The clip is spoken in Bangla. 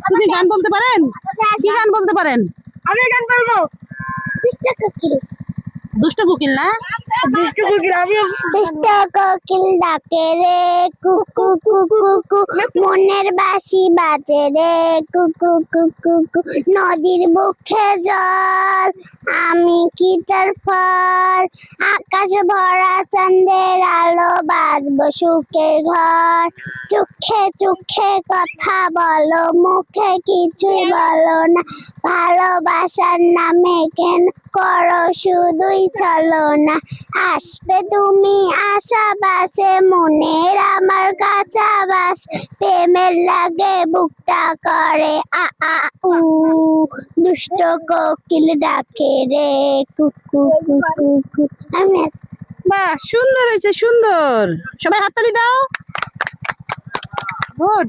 তুমি গান বলতে পারেন? কি গান বলতে পারেন? আমি গান বলবো। দুষ্ট কোকিল না? দুষ্টু কোকিল আমি দুষ্ট কোকিল ডাকে রে কুকু কুকু কুকু, মনের বাঁশি বাজে রে কুকু কুকু কুকু, নদীর বুকে জল আমি কি তার ফল, আকাশ ভরা চাঁদের আলো বাজবো সুখের ঘর, চোখে চোখে কথা বলো মুখে কিছুই বলো না, ভালোবাসার নামে কেন করো শুধুই চলো না, আসবে তুমি আশাবাসে মনের আমার কাছাবাস, প্রেমের লাগে বুকটা করে আ আ উ, দুষ্ট কোকিল ডাকে রে কুকু কুকু কু। আমি বাহ, সুন্দর হয়েছে, সুন্দর। সবাই হাততালি দাও। গুড।